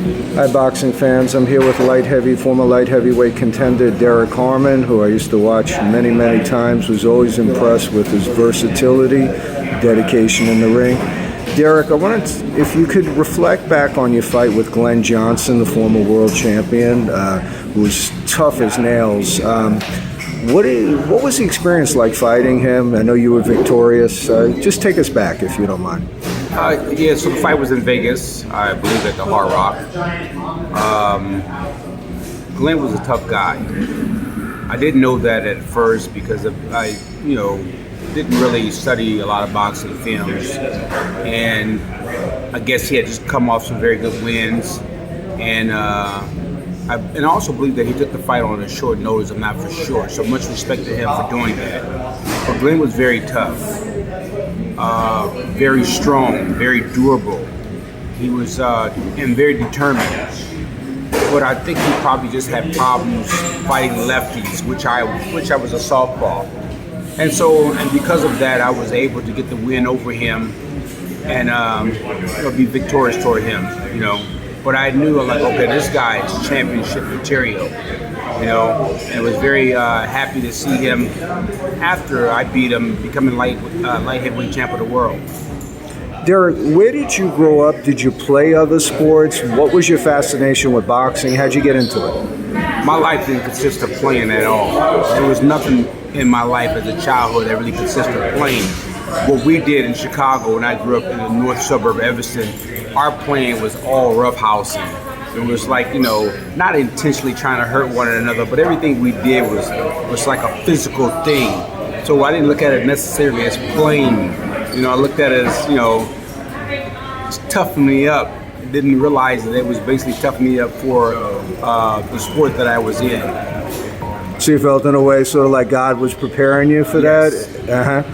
Hi, boxing fans. I'm here with former light heavyweight contender Derrick Harmon, who I used to watch many, many times. Was always impressed with his versatility, dedication in the ring. Derrick, I wanted if you could reflect back on your fight with Glenn Johnson, the former world champion, who was tough as nails. What was the experience like fighting him? I know you were victorious. Just take us back, if you don't mind. So the fight was in Vegas, I believe at the Hard Rock. Glenn was a tough guy. I didn't know that at first because I didn't really study a lot of boxing films, and I guess he had just come off some very good wins, and I also believe that he took the fight on a short notice. I'm not for sure, so much respect to him for doing that. But Glenn was very tough. Very strong, very durable. He was and very determined. But I think he probably just had problems fighting lefties, which I was a southpaw, and because of that, I was able to get the win over him and be victorious toward him. But I knew okay, this guy is championship material. And was very happy to see him after I beat him, becoming light heavyweight champ of the world. Derrick, where did you grow up? Did you play other sports? What was your fascination with boxing? How'd you get into it? My life didn't consist of playing at all. There was nothing in my life as a childhood that really consisted of playing. What we did in Chicago, when I grew up in the north suburb of Evanston, our playing was all roughhousing. It was like, not intentionally trying to hurt one another, but everything we did was like a physical thing. So I didn't look at it necessarily as playing. I looked at it as, toughening me up. I didn't realize that it was basically toughening me up for the sport that I was in. So you felt in a way sort of like God was preparing you for Yes. that?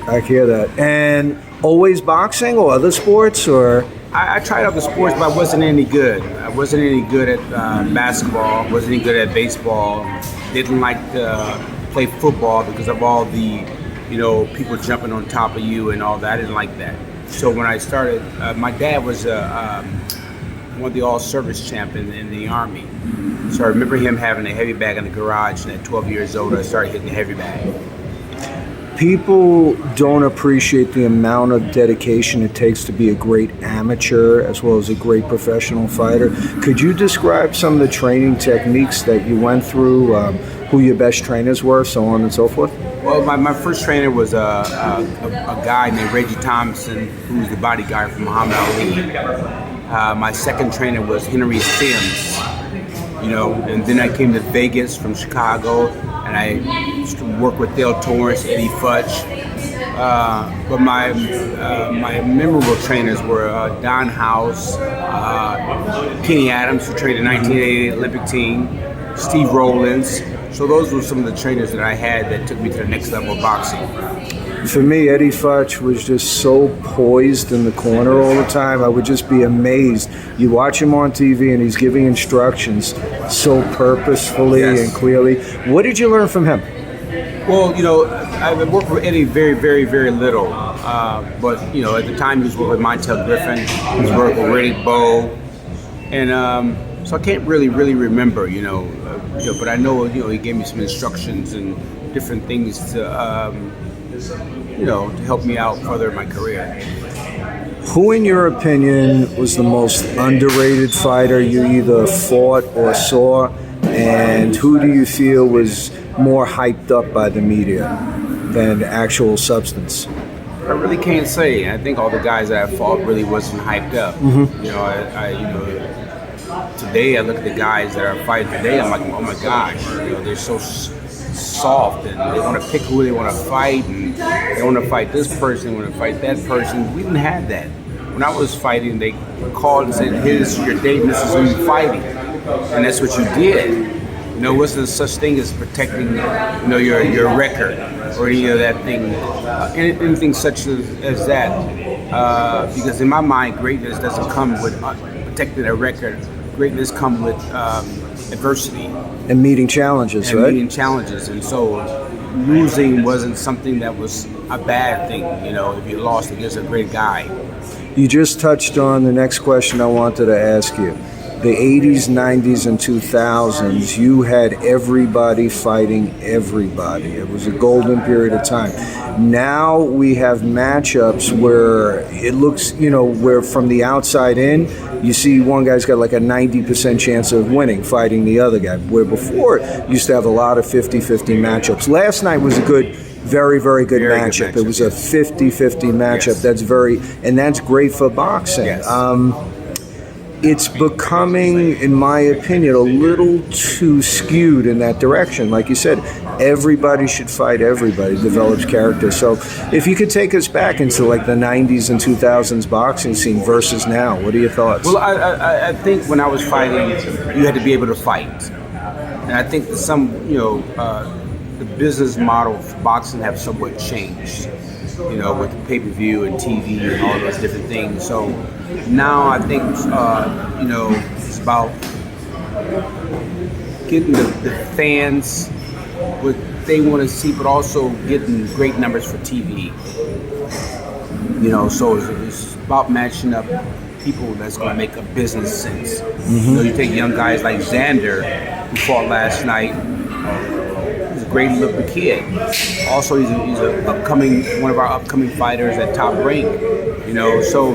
I hear that. And always boxing or other sports, or? I tried other sports, but I wasn't any good. I wasn't any good at basketball. Wasn't any good at baseball. Didn't like to play football because of all the, people jumping on top of you and all that. I didn't like that. So when I started, my dad was one of the all-service champions in the Army. So I remember him having a heavy bag in the garage, and at 12 years old, I started hitting the heavy bag. People don't appreciate the amount of dedication it takes to be a great amateur as well as a great professional fighter. Could you describe some of the training techniques that you went through, who your best trainers were, so on and so forth? Well, my first trainer was a guy named Reggie Thompson, who was the bodyguard from Muhammad Ali. My second trainer was Henry Sims, and then I came to Vegas from Chicago, and I used to work with Dale Torrance, Eddie Futch. But my memorable trainers were Don House, Kenny Adams, who trained the 1988 Olympic team, Steve Rowlands. So those were some of the trainers that I had that took me to the next level of boxing. For me, Eddie Futch was just so poised in the corner all the time. I would just be amazed. You watch him on TV and he's giving instructions so purposefully and clearly. What did you learn from him? Well, I worked with Eddie very, very, very little. But, at the time he was working with Montel Griffin, he was working with Riddick Bowe. And so I can't really remember, but I know, he gave me some instructions and different things to help me out further in my career. Who, in your opinion, was the most underrated fighter you either fought or saw, and who do you feel was more hyped up by the media than actual substance? I really can't say. I think all the guys that I fought really wasn't hyped up. Today I look at the guys that are fighting today, I'm like, oh my gosh, they're so soft, and they want to pick who they want to fight, and they want to fight this person, they want to fight that person. We didn't have that. When I was fighting, they called and said, here's your date, and this is who you're fighting. And that's what you did. There wasn't such thing as protecting, your record or any of that thing, anything such as that. Because in my mind, greatness doesn't come with protecting a record. Greatness comes with adversity. And meeting challenges, and right? Meeting challenges, and so losing wasn't something that was a bad thing. If you lost against a great guy. You just touched on the next question I wanted to ask you. The 80s, 90s, and 2000s, you had everybody fighting everybody. It was a golden period of time. Now we have matchups where it looks, where from the outside in, you see one guy's got like a 90% chance of winning, fighting the other guy. Where before, you used to have a lot of 50-50 matchups. Last night was a good, very, very good matchup. It was a 50-50 matchup. Yes. That's great for boxing. Yes. It's becoming, in my opinion, a little too skewed in that direction. Like you said, everybody should fight everybody, develops character. So if you could take us back into like the 90s and 2000s boxing scene versus now, what are your thoughts? Well, I think when I was fighting, you had to be able to fight. And I think that the business model for boxing have somewhat changed, with pay-per-view and TV and all those different things. So now I think, it's about getting the fans what they want to see, but also getting great numbers for TV. So it's about matching up people that's going to make a business sense. You take young guys like Xander, who fought last night. He's a great looking kid. Also, he's one of our upcoming fighters at Top Rank. So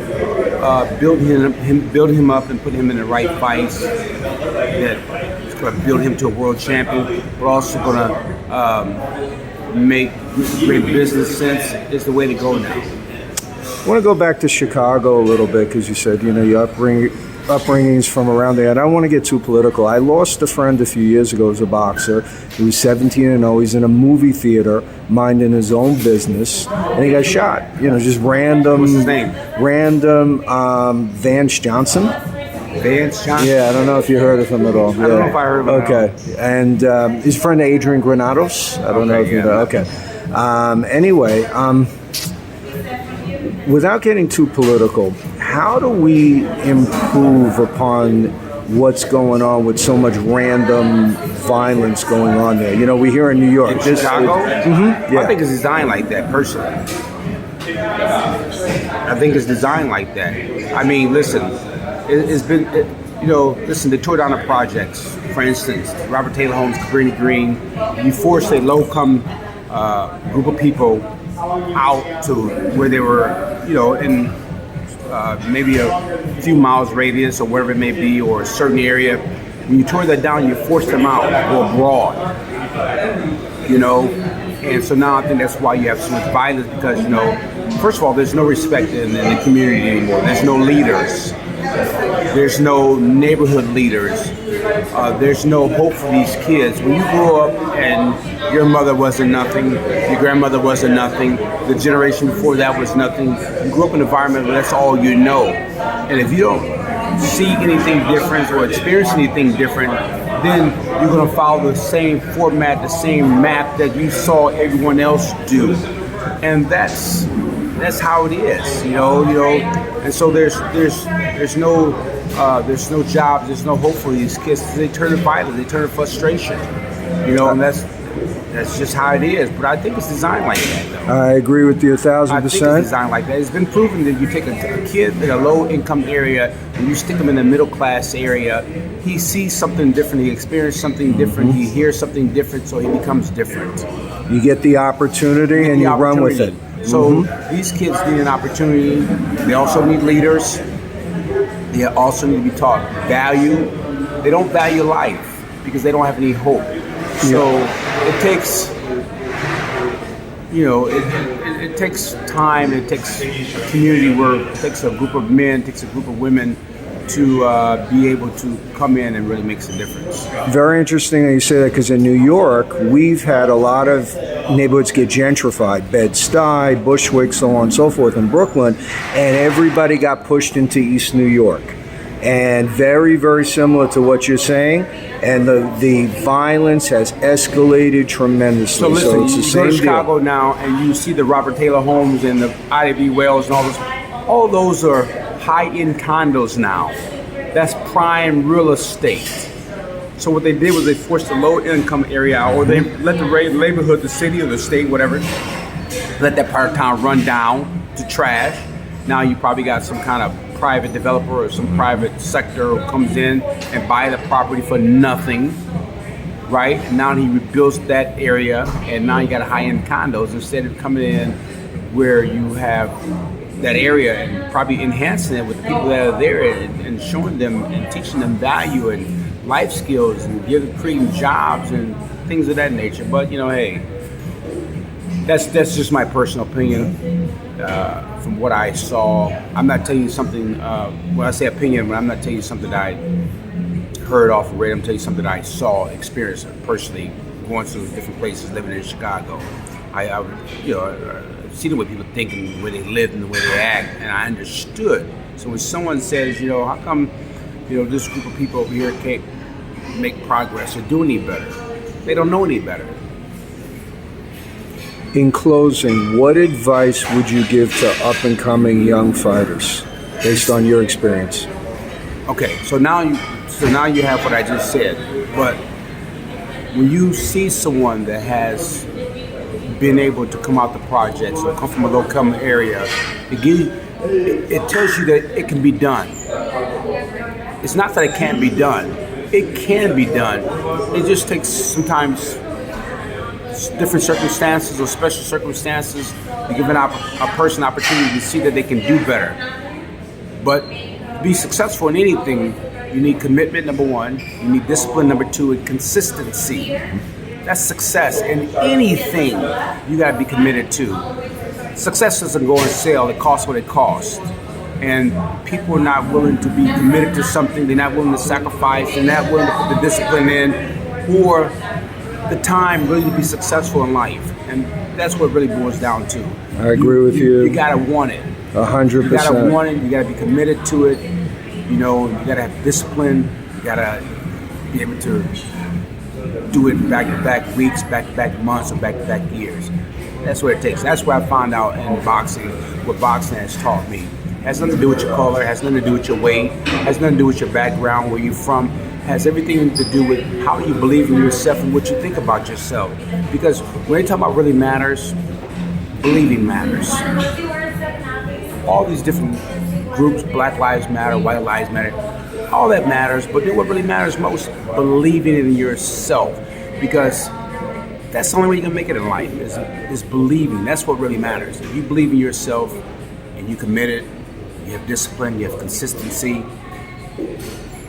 build him up and put him in the right fights. That's going to build him to a world champion. We're also going to make great business sense. Is the way to go now. I want to go back to Chicago a little bit because you said, your upbringing's from around there. And I don't want to get too political. I lost a friend a few years ago as a boxer. He was 17-0. He's in a movie theater, minding his own business, and he got shot. Just random. What's his name? Random Vance Johnson. Vance Johnson? Yeah, I don't know if you heard of him at all. I don't know if I heard of him. Okay. And his friend Adrian Granados. I don't know if you know. Okay. Anyway, without getting too political, how do we improve upon what's going on with so much random violence going on there? We hear in New York. In Chicago? Yeah. I think it's designed like that, personally. I think it's designed like that. I mean, listen, it's been, listen, they tore down the projects. For instance, Robert Taylor Holmes, Cabrini Green, you forced a low-income group of people out to where they were, in maybe a few miles radius or wherever it may be, or a certain area. When you tore that down, you forced them out or abroad, And so now I think that's why you have so much violence because, first of all, there's no respect in the community anymore. There's no leaders. There's no neighborhood leaders. There's no hope for these kids. When you grow up and your mother wasn't nothing, your grandmother wasn't nothing, the generation before that was nothing, you grew up in an environment where that's all you know. And if you don't see anything different or experience anything different, then you're going to follow the same format, the same map that you saw everyone else do. And that's how it is, And so there's no jobs, there's no hope for these kids. They turn to violence, they turn to frustration, and that's just how it is. But I think it's designed like that, though. I agree with you 1,000%. I think it's designed like that. It's been proven that you take a kid in a low-income area and you stick him in a middle-class area, he sees something different, he experiences something different, he hears something different, so he becomes different. You get the opportunity and you run with it. So these kids need an opportunity. They also need leaders. They also need to be taught value. They don't value life because they don't have any hope. So it takes, it takes time. It takes a community work. It takes a group of men. It takes a group of women to be able to come in and really make some difference. Very interesting that you say that because in New York, we've had a lot of neighborhoods get gentrified, Bed-Stuy, Bushwick, so on and so forth in Brooklyn, and everybody got pushed into East New York. And very, very similar to what you're saying, and the violence has escalated tremendously. So listen, it's the you same go to Chicago deal. now and you see the Robert Taylor Homes and the Ida B. Wells and all those are high-end condos now. That's prime real estate. So what they did was they forced the low-income area out, or they let the neighborhood, the city or the state, whatever, let that part of town run down to trash, Now you probably got some kind of private developer or some private sector who comes in and buy the property for nothing, right? And now he rebuilds that area, and now you got high-end condos instead of coming in where you have that area and probably enhancing it with the people that are there and showing them and teaching them value and life skills and creating jobs and things of that nature. But hey, that's just my personal opinion from what I saw. I'm not telling you something. When I say opinion, but I'm not telling you something that I heard off of radio. I'm telling you something that I saw, experienced personally, going to different places, living in Chicago. I see the way people think and the way they live and the way they act, and I understood. So when someone says, how come, this group of people over here can't make progress or do any better? They don't know any better. In closing, what advice would you give to up-and-coming young fighters based on your experience? Okay, so now you have what I just said, but when you see someone that has been able to come out the projects or come from a low-income area, it tells you that it can be done. It's not that it can't be done. It can be done. It just takes sometimes different circumstances or special circumstances to give a person opportunity to see that they can do better. But to be successful in anything, you need commitment, number one. You need discipline, number two, and consistency. That's success in anything you got to be committed to. Success doesn't go on sale. It costs what it costs. And people are not willing to be committed to something. They're not willing to sacrifice. They're not willing to put the discipline in or the time really to be successful in life. And that's what it really boils down to. I agree with you. You got to want it. 100%. You got to want it. You got to be committed to it. You got to have discipline. You got to be able to do it back-to-back weeks, back-to-back months, or back-to-back years. That's what it takes. That's what I found out in boxing, what boxing has taught me. It has nothing to do with your color, has nothing to do with your weight, has nothing to do with your background, where you're from, has everything to do with how you believe in yourself and what you think about yourself. Because when they talk about really matters, believing matters. All these different groups, Black Lives Matter, White Lives Matter, all that matters, but then what really matters most, believing in yourself, because that's the only way you can make it in life, is believing. That's what really matters. If you believe in yourself and you commit it, you have discipline, you have consistency,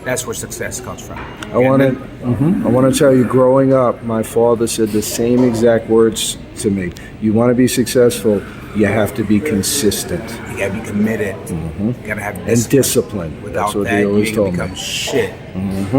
that's where success comes from. I want to tell you, growing up, my father said the same exact words to me. You want to be successful, you have to be consistent. You got to be committed. You got to have discipline. And discipline. Without That's what that, he always you told me. become shit.